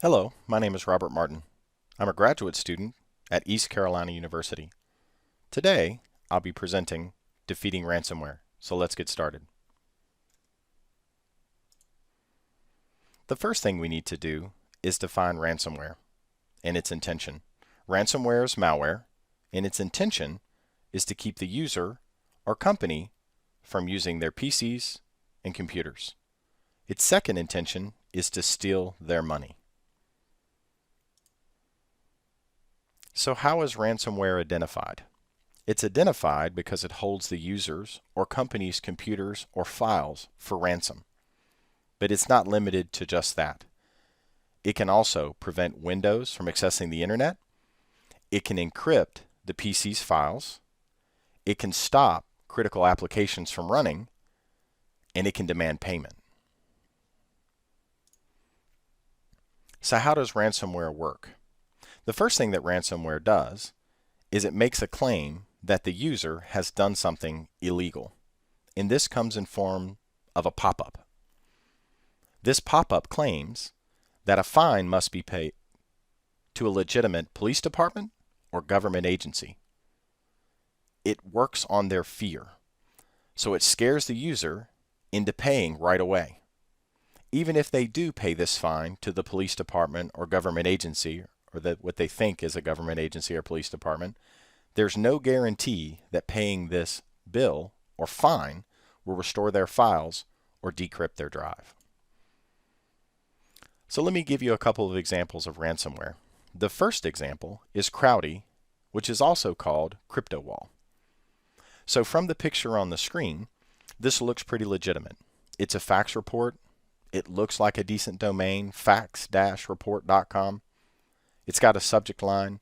Hello, my name is Robert Martin. I'm a graduate student at East Carolina University. Today, I'll be presenting Defeating Ransomware, so let's get started. The first thing we need to do is define ransomware and its intention. Ransomware is malware, and its intention is to keep the user or company from using their PCs and computers. Its second intention is to steal their money. So how is ransomware identified? It's identified because it holds the user's or company's computers or files for ransom. But it's not limited to just that. It can also prevent Windows from accessing the internet. It can encrypt the PC's files. It can stop critical applications from running, and it can demand payment. So how does ransomware work? The first thing that ransomware does is it makes a claim that the user has done something illegal. And this comes in form of a pop-up. This pop-up claims that a fine must be paid to a legitimate police department or government agency. It works on their fear. So it scares the user into paying right away. Even if they do pay this fine to the police department or government agency, or what they think is a government agency or police department, there's no guarantee that paying this bill or fine will restore their files or decrypt their drive. So let me give you a couple of examples of ransomware. The first example is Crowdy, which is also called CryptoWall. So from the picture on the screen, this looks pretty legitimate. It's a fax report. It looks like a decent domain, fax-report.com. It's got a subject line.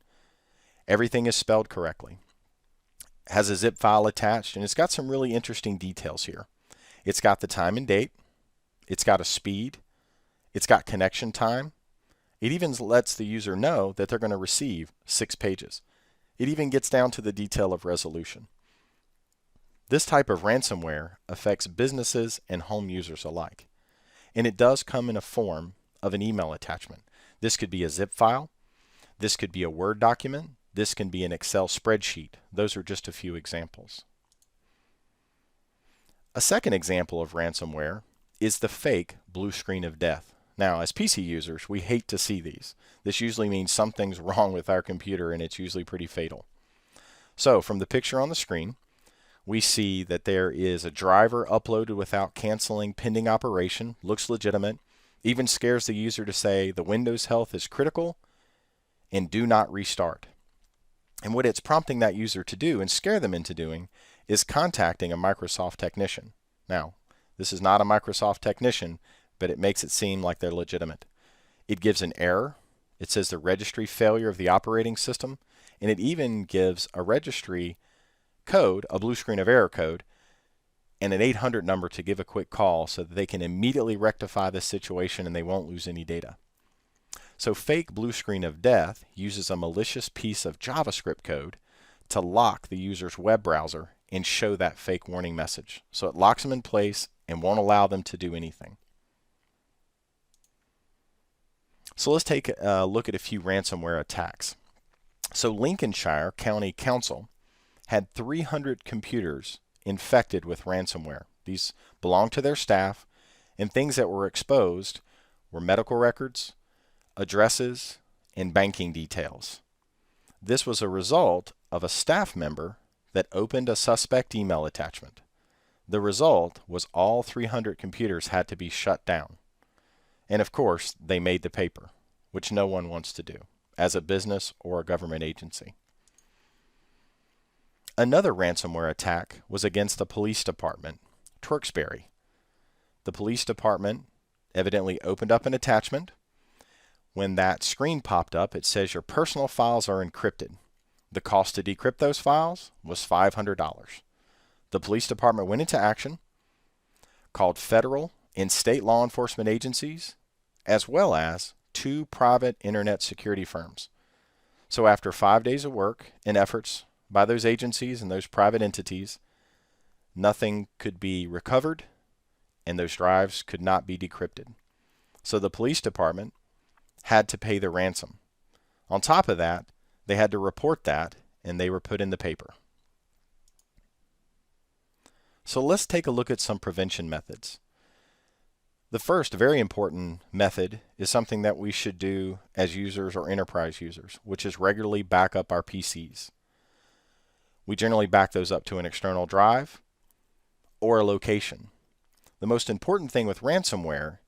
Everything is spelled correctly. It has a zip file attached, and it's got some really interesting details here. It's got the time and date. It's got a speed. It's got connection time. It even lets the user know that they're going to receive 6 pages. It even gets down to the detail of resolution. This type of ransomware affects businesses and home users alike. And it does come in a form of an email attachment. This could be a zip file. This could be a Word document. This can be an Excel spreadsheet. Those are just a few examples. A second example of ransomware is the fake blue screen of death. Now, as PC users, we hate to see these. This usually means something's wrong with our computer, and it's usually pretty fatal. So, from the picture on the screen, we see that there is a driver uploaded without canceling pending operation. Looks legitimate. Even scares the user to say the Windows health is critical and do not restart. And what it's prompting that user to do and scare them into doing is contacting a Microsoft technician. Now, this is not a Microsoft technician, but it makes it seem like they're legitimate. It gives an error. It says the registry failure of the operating system, and it even gives a registry code, a blue screen of error code, and an 800 number to give a quick call so that they can immediately rectify this situation and they won't lose any data. So fake blue screen of death uses a malicious piece of JavaScript code to lock the user's web browser and show that fake warning message. So it locks them in place and won't allow them to do anything. So let's take a look at a few ransomware attacks. So Lincolnshire County Council had 300 computers infected with ransomware. These belonged to their staff, and things that were exposed were medical records, addresses, and banking details. This was a result of a staff member that opened a suspect email attachment. The result was all 300 computers had to be shut down. And of course, they made the paper, which no one wants to do as a business or a government agency. Another ransomware attack was against the police department, Tewksbury. The police department evidently opened up an attachment. When that screen popped up, it says your personal files are encrypted. The cost to decrypt those files was $500. The police department went into action, called federal and state law enforcement agencies, as well as 2 private internet security firms. So after 5 days of work and efforts by those agencies and those private entities, nothing could be recovered and those drives could not be decrypted. So the police department had to pay the ransom. On top of that, they had to report that, and they were put in the paper. So let's take a look at some prevention methods. The first very important method is something that we should do as users or enterprise users, which is regularly back up our PCs. We generally back those up to an external drive or a location. The most important thing with ransomware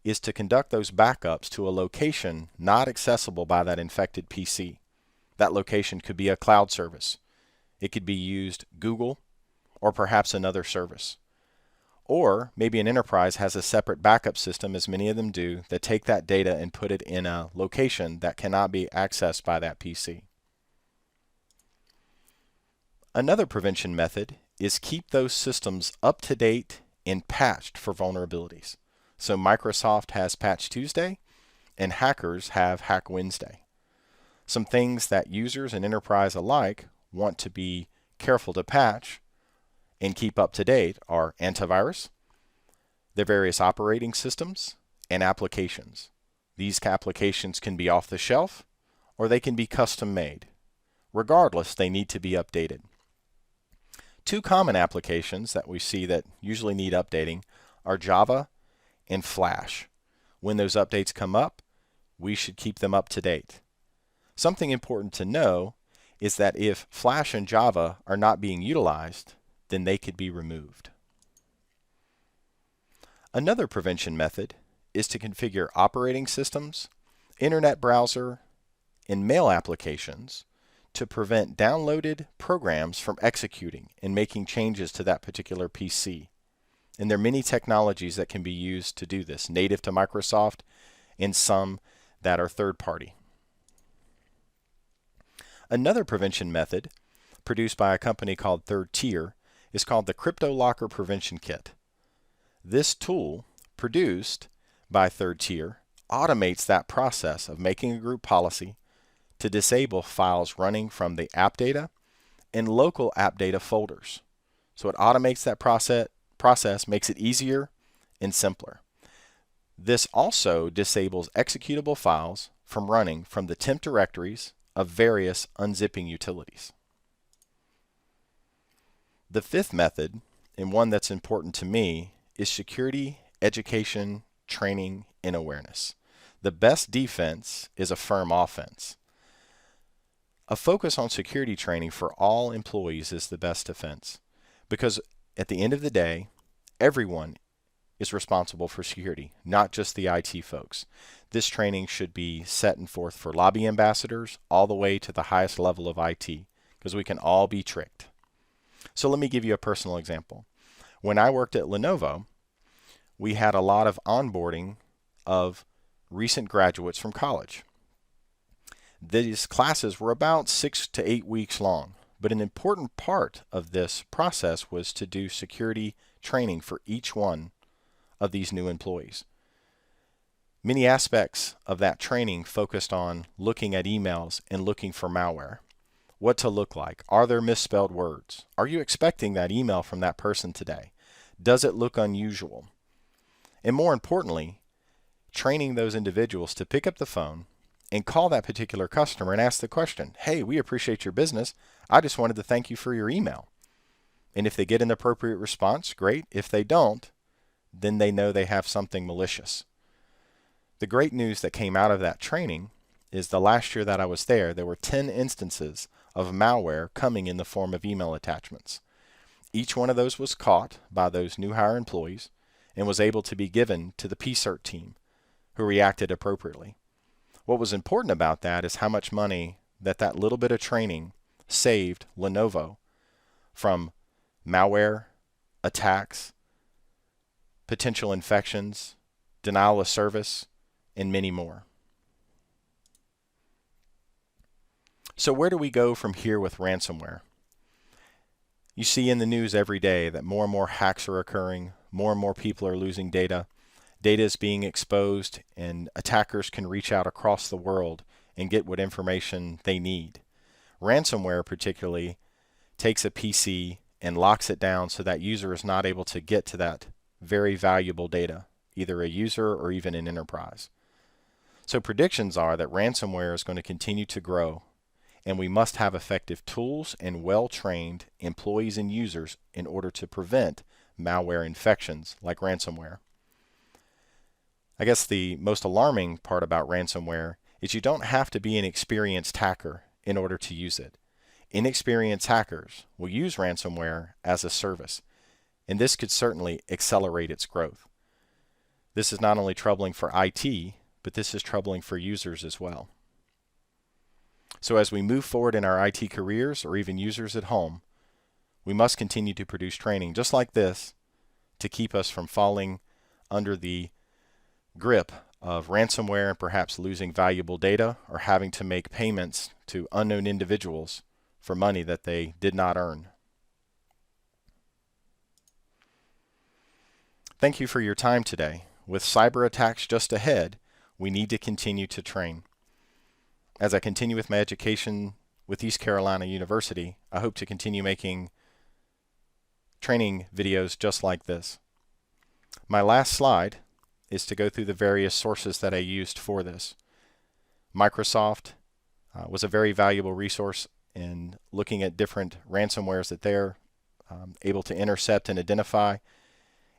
is to conduct those backups to a location not accessible by that infected PC. That location could be a cloud service. It could be used Google or perhaps another service. Or maybe an enterprise has a separate backup system, as many of them do, that take that data and put it in a location that cannot be accessed by that PC. Another prevention method is keep those systems up to date and patched for vulnerabilities. So Microsoft has Patch Tuesday and hackers have Hack Wednesday. Some things that users and enterprise alike want to be careful to patch and keep up to date are antivirus, their various operating systems, and applications. These applications can be off the shelf or they can be custom made. Regardless, they need to be updated. Two common applications that we see that usually need updating are Java and Flash. When those updates come up, we should keep them up to date. Something important to know is that if Flash and Java are not being utilized, then they could be removed. Another prevention method is to configure operating systems, internet browser, and mail applications to prevent downloaded programs from executing and making changes to that particular PC. And there are many technologies that can be used to do this, native to Microsoft and some that are third-party. Another prevention method produced by a company called Third Tier is called the CryptoLocker Prevention Kit. This tool, produced by Third Tier, automates that process of making a group policy to disable files running from the app data and local app data folders. So it automates that process, makes it easier and simpler. This also disables executable files from running from the temp directories of various unzipping utilities. The fifth method, and one that's important to me, is security, education, training, and awareness. The best defense is a firm offense. A focus on security training for all employees is the best defense, because at the end of the day, everyone is responsible for security, not just the IT folks. This training should be set and forth for lobby ambassadors all the way to the highest level of IT, because we can all be tricked. So let me give you a personal example. When I worked at Lenovo, we had a lot of onboarding of recent graduates from college. These classes were about 6 to 8 weeks long, but an important part of this process was to do security training for each one of these new employees. Many aspects of that training focused on looking at emails and looking for malware. What to look like. Are there misspelled words? Are you expecting that email from that person today? Does it look unusual? And more importantly, training those individuals to pick up the phone and call that particular customer and ask the question, hey, we appreciate your business. I just wanted to thank you for your email. And if they get an appropriate response, great. If they don't, then they know they have something malicious. The great news that came out of that training is the last year that I was there were 10 instances of malware coming in the form of email attachments. Each one of those was caught by those new hire employees and was able to be given to the PCERT team, who reacted appropriately. What was important about that is how much money that little bit of training saved Lenovo from malware, attacks, potential infections, denial of service, and many more. So where do we go from here with ransomware? You see in the news every day that more and more hacks are occurring, more and more people are losing data. Data is being exposed, and attackers can reach out across the world and get what information they need. Ransomware particularly takes a PC and locks it down so that user is not able to get to that very valuable data, either a user or even an enterprise. So predictions are that ransomware is going to continue to grow, and we must have effective tools and well-trained employees and users in order to prevent malware infections like ransomware. I guess the most alarming part about ransomware is you don't have to be an experienced hacker in order to use it. Inexperienced hackers will use ransomware as a service, and this could certainly accelerate its growth. This is not only troubling for IT, but this is troubling for users as well. So as we move forward in our IT careers or even users at home, we must continue to produce training just like this to keep us from falling under the grip of ransomware and perhaps losing valuable data or having to make payments to unknown individuals for money that they did not earn. Thank you for your time today. With cyber attacks just ahead, we need to continue to train. As I continue with my education with East Carolina University, I hope to continue making training videos just like this. My last slide is to go through the various sources that I used for this. Microsoft was a very valuable resource in looking at different ransomwares that they're able to intercept and identify,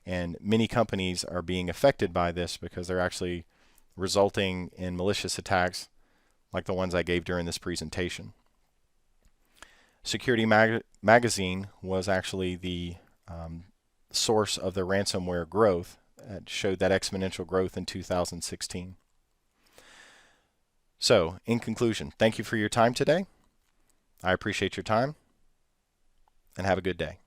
and many companies are being affected by this because they're actually resulting in malicious attacks like the ones I gave during this presentation. Security Magazine was actually the source of the ransomware growth. It showed that exponential growth in 2016. So, in conclusion, thank you for your time today. I appreciate your time, and have a good day.